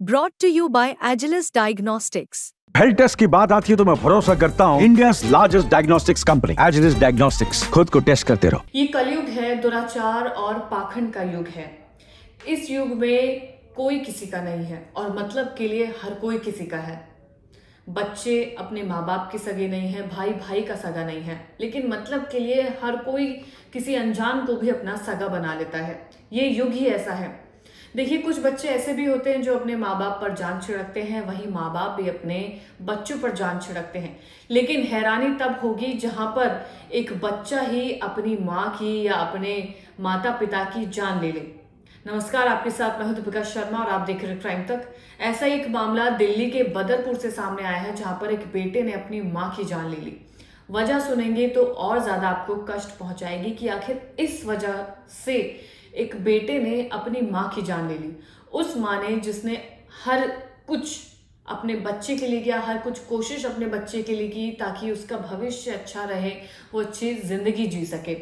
Brought to you by Agilus Diagnostics. Health test की बात आती है तो मैं भरोसा करता हूँ India largest diagnostics company Agilus diagnostics. खुद को टेस्ट करते रहो। ये कलयुग है, दुराचार और पाखंड का युग है। इस युग में कोई किसी का नहीं है और मतलब के लिए हर कोई किसी का है। बच्चे अपने माँ बाप के सगे नहीं है, भाई भाई का सगा नहीं है, लेकिन मतलब के लिए हर कोई किसी अनजान को भी अपना सगा बना लेता है। ये युग ही ऐसा है। देखिए, कुछ बच्चे ऐसे भी होते हैं जो अपने माँ बाप पर जान छिड़कते हैं, वहीं माँ बाप भी अपने बच्चों पर जान छिड़कते हैं। लेकिन हैरानी तब होगी जहां पर एक बच्चा ही अपनी माँ की या अपने माता पिता की जान ले ले। नमस्कार, आपके साथ मैं हूं दीपिका शर्मा और आप देख रहे हैं क्राइम तक। ऐसा एक मामला दिल्ली के बदरपुर से सामने आया है जहां पर एक बेटे ने अपनी माँ की जान ले ली। वजह सुनेंगे तो और ज्यादा आपको कष्ट पहुंचाएगी कि आखिर इस वजह से एक बेटे ने अपनी माँ की जान ले ली। उस माँ ने जिसने हर कुछ अपने बच्चे के लिए किया, हर कुछ कोशिश अपने बच्चे के लिए की ताकि उसका भविष्य अच्छा रहे, वो अच्छी जिंदगी जी सके।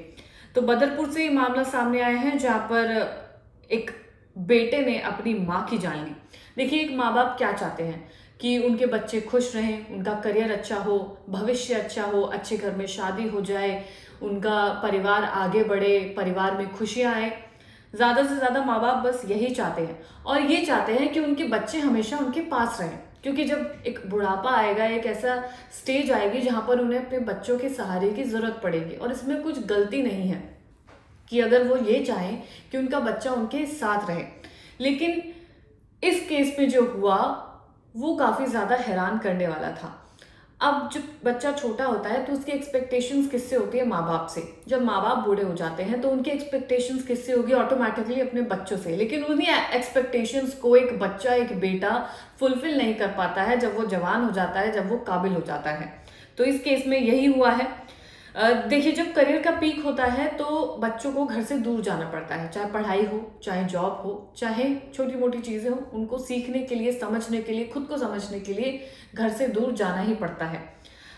तो बदरपुर से ये मामला सामने आया है जहाँ पर एक बेटे ने अपनी माँ की जान ली। देखिए, एक माँ बाप क्या चाहते हैं कि उनके बच्चे खुश रहें, उनका करियर अच्छा हो, भविष्य अच्छा हो, अच्छे घर में शादी हो जाए, उनका परिवार आगे बढ़े, परिवार में खुशियां आए। ज्यादा से ज्यादा माँ बाप बस यही चाहते हैं और ये चाहते हैं कि उनके बच्चे हमेशा उनके पास रहें, क्योंकि जब एक बुढ़ापा आएगा, एक ऐसा स्टेज आएगी जहां पर उन्हें अपने बच्चों के सहारे की जरूरत पड़ेगी। और इसमें कुछ गलती नहीं है कि अगर वो ये चाहें कि उनका बच्चा उनके साथ रहे। लेकिन इस केस में जो हुआ वो काफी ज्यादा हैरान करने वाला था। अब जब बच्चा छोटा होता है तो उसकी एक्सपेक्टेशंस किससे होती है? माँ बाप से। जब माँ बाप बूढ़े हो जाते हैं तो उनकी एक्सपेक्टेशंस किससे होगी? ऑटोमेटिकली अपने बच्चों से। लेकिन उन्हीं एक्सपेक्टेशंस को एक बच्चा, एक बेटा फुलफिल नहीं कर पाता है जब वो जवान हो जाता है, जब वो काबिल हो जाता है। तो इस केस में यही हुआ है। देखिए, जब करियर का पीक होता है तो बच्चों को घर से दूर जाना पड़ता है, चाहे पढ़ाई हो, चाहे जॉब हो, चाहे छोटी मोटी चीजें हो, उनको सीखने के लिए, समझने के लिए, खुद को समझने के लिए घर से दूर जाना ही पड़ता है।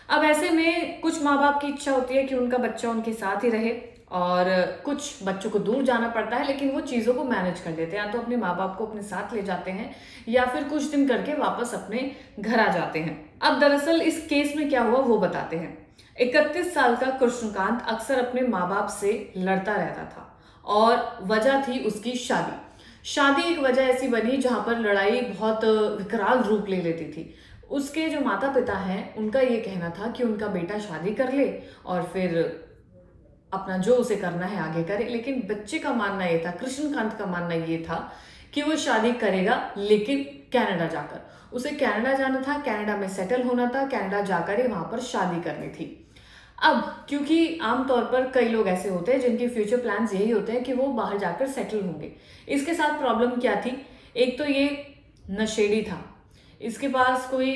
अब ऐसे में कुछ माँ बाप की इच्छा होती है कि उनका बच्चा उनके साथ ही रहे और कुछ बच्चों को दूर जाना पड़ता है, लेकिन वो चीज़ों को मैनेज कर लेते हैं। या तो अपने माँ बाप को अपने साथ ले जाते हैं या फिर कुछ दिन करके वापस अपने घर आ जाते हैं। अब दरअसल इस केस में क्या हुआ वो बताते हैं। 31 साल का कृष्णकांत अक्सर अपने माँ बाप से लड़ता रहता था और वजह थी उसकी शादी एक वजह ऐसी बनी जहां पर लड़ाई बहुत विकराल रूप ले लेती थी। उसके जो माता पिता हैं उनका ये कहना था कि उनका बेटा शादी कर ले और फिर अपना जो उसे करना है आगे करे। लेकिन बच्चे का मानना ये था, कृष्णकांत का मानना ये था कि वो शादी करेगा लेकिन कनाडा जाकर। उसे कनाडा जाना था, कनाडा में सेटल होना था, कनाडा जाकर ही वहां पर शादी करनी थी। अब क्योंकि आमतौर पर कई लोग ऐसे होते हैं जिनके फ्यूचर प्लान्स यही होते हैं कि वो बाहर जाकर सेटल होंगे। इसके साथ प्रॉब्लम क्या थी? एक तो ये नशेड़ी था, इसके पास कोई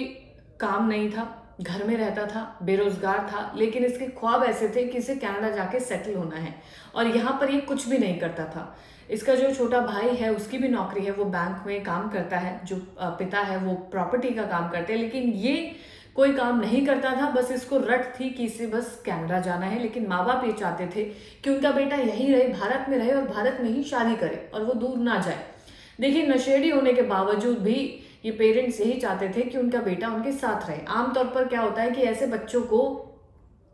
काम नहीं था, घर में रहता था, बेरोजगार था, लेकिन इसके ख्वाब ऐसे थे कि इसे कनाडा जाके सेटल होना है और यहाँ पर ये कुछ भी नहीं करता था। इसका जो छोटा भाई है उसकी भी नौकरी है, वो बैंक में काम करता है, जो पिता है वो प्रॉपर्टी का काम करते हैं, लेकिन ये कोई काम नहीं करता था। बस इसको रट थी कि इसे बस कनाडा जाना है। लेकिन माँ बाप ये चाहते थे कि उनका बेटा यहीं रहे, भारत में रहे और भारत में ही शादी करे और वो दूर ना जाए। देखिए, नशेड़ी होने के बावजूद भी ये पेरेंट्स यही चाहते थे कि उनका बेटा उनके साथ रहे। आमतौर पर क्या होता है कि ऐसे बच्चों को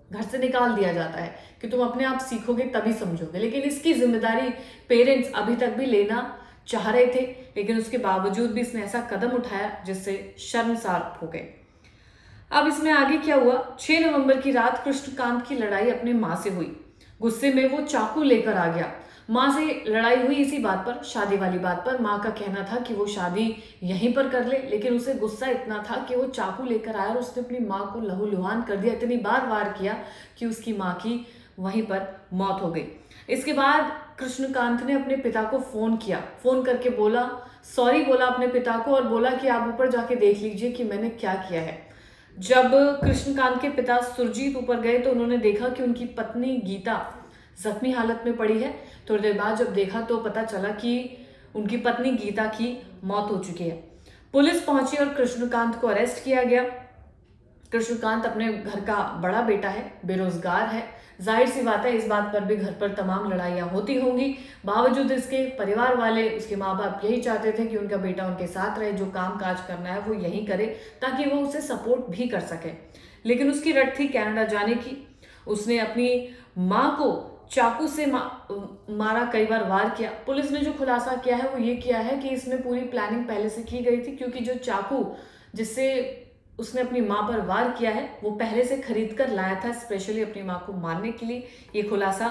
घर से निकाल दिया जाता है कि तुम अपने आप सीखोगे तभी समझोगे, लेकिन इसकी जिम्मेदारी पेरेंट्स अभी तक भी लेना चाह रहे थे। लेकिन उसके बावजूद भी इसने ऐसा कदम उठाया जिससे शर्मसार हो गए। अब इसमें आगे क्या हुआ? 6 नवंबर की रात कृष्णकांत की लड़ाई अपने माँ से हुई। गुस्से में वो चाकू लेकर आ गया। माँ से लड़ाई हुई इसी बात पर, शादी वाली बात पर। माँ का कहना था कि वो शादी यहीं पर कर ले, लेकिन उसे गुस्सा इतना था कि वो चाकू लेकर आया और उसने अपनी माँ को लहूलुहान कर दिया। इतनी बार वार किया कि उसकी माँ की वहीं पर मौत हो गई। इसके बाद कृष्णकांत ने अपने पिता को फोन किया, फोन करके बोला, सॉरी बोला अपने पिता को और बोला कि आप ऊपर जाके देख लीजिए कि मैंने क्या किया है। जब कृष्णकांत के पिता सुरजीत ऊपर गए तो उन्होंने देखा कि उनकी पत्नी गीता जख्मी हालत में पड़ी है। थोड़ी देर बाद जब देखा तो पता चला कि उनकी पत्नी गीता की मौत हो चुकी है। पुलिस पहुंची और कृष्णकांत को अरेस्ट किया गया। कृष्णकांत अपने घर का बड़ा बेटा है, बेरोजगार है। जाहिर सी बात है, इस बात पर भी घर पर तमाम लड़ाइयाँ होती होंगी। बावजूद इसके परिवार वाले, उसके माँ बाप यही चाहते थे कि उनका बेटा उनके साथ रहे, जो काम काज करना है वो यही करे ताकि वो उसे सपोर्ट भी कर सके। लेकिन उसकी रट थी कनाडा जाने की। उसने अपनी माँ को चाकू से मारा, कई बार वार किया। पुलिस ने जो खुलासा किया है वो ये किया है कि इसमें पूरी प्लानिंग पहले से की गई थी, क्योंकि जो चाकू जिससे उसने अपनी माँ पर वार किया है वो पहले से खरीद कर लाया था, स्पेशली अपनी माँ को मारने के लिए। ये खुलासा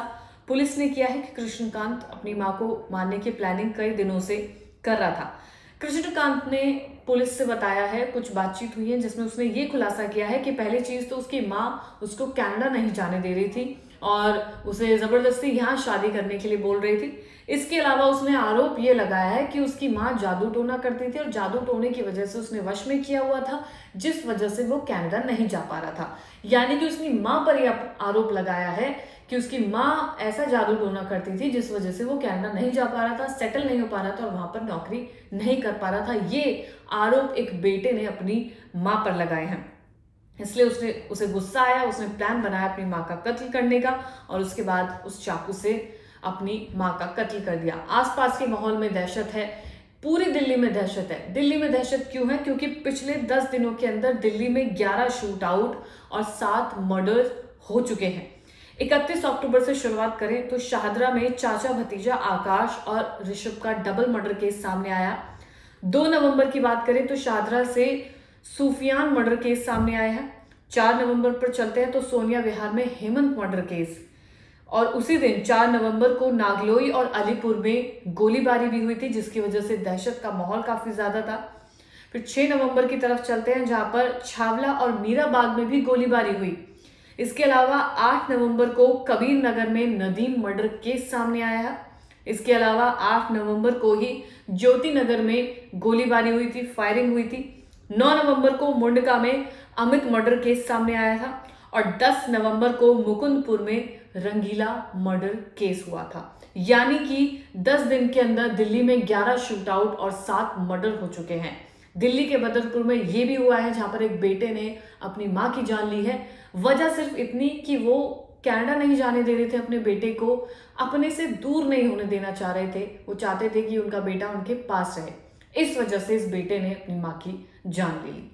पुलिस ने किया है कि कृष्णकांत अपनी माँ को मारने की प्लानिंग कई दिनों से कर रहा था। कृष्णकांत ने पुलिस से बताया है, कुछ बातचीत हुई है जिसमें उसने ये खुलासा किया है कि पहली चीज तो उसकी माँ उसको कनाडा नहीं जाने दे रही थी और उसे जबरदस्ती यहाँ शादी करने के लिए बोल रही थी। इसके अलावा उसने आरोप ये लगाया है कि उसकी माँ जादू टोना करती थी और जादू टोने की वजह से उसने वश में किया हुआ था, जिस वजह से वो कनाडा नहीं जा पा रहा था। यानी कि उसने माँ पर यह आरोप लगाया है कि उसकी माँ ऐसा जादू टोना करती थी जिस वजह से वो कनाडा नहीं जा पा रहा था, सेटल नहीं हो पा रहा था और वहां पर नौकरी नहीं कर पा रहा था। ये आरोप एक बेटे ने अपनी माँ पर लगाए हैं। इसलिए उसे गुस्सा आया, उसने प्लान बनाया अपनी माँ का कत्ल करने का और उसके बाद उस चाकू से अपनी माँ का कत्ल कर दिया। आसपास के माहौल में दहशत है, पूरी दिल्ली में दहशत है। दिल्ली में दहशत क्यों है? क्योंकि पिछले 10 दिनों के अंदर दिल्ली में 11 शूट आउट और 7 मर्डर हो चुके हैं। 31 अक्टूबर से शुरुआत करें तो शाहदरा में चाचा भतीजा आकाश और ऋषभ का डबल मर्डर केस सामने आया। 2 नवंबर की बात करें तो शाहदरा से सूफियान मर्डर केस सामने आया है। 4 नवंबर पर चलते हैं तो सोनिया विहार में हेमंत मर्डर केस, और उसी दिन 4 नवंबर को नागलोई और अलीपुर में गोलीबारी भी हुई थी, जिसकी वजह से दहशत का माहौल काफी ज्यादा था। फिर 6 नवंबर की तरफ चलते हैं जहां पर छावला और मीराबाग में भी गोलीबारी हुई। इसके अलावा 8 नवंबर को कबीर नगर में नदीम मर्डर केस सामने आया है। इसके अलावा 8 नवंबर को ही ज्योति नगर में गोलीबारी हुई थी, फायरिंग हुई थी। 9 नवंबर को मुंडका में अमित मर्डर केस सामने आया था और 10 नवंबर को मुकुंदपुर में रंगीला मर्डर केस हुआ था। यानी कि 10 दिन के अंदर दिल्ली में 11 शूट आउट और 7 मर्डर हो चुके हैं। दिल्ली के बदरपुर में यह भी हुआ है जहां पर एक बेटे ने अपनी मां की जान ली है। वजह सिर्फ इतनी कि वो कनाडा नहीं जाने दे रहे थे अपने बेटे को, अपने से दूर नहीं होने देना चाह रहे थे। वो चाहते थे कि उनका बेटा उनके पास रहे। इस वजह से इस बेटे ने अपनी मां की जान ले ली।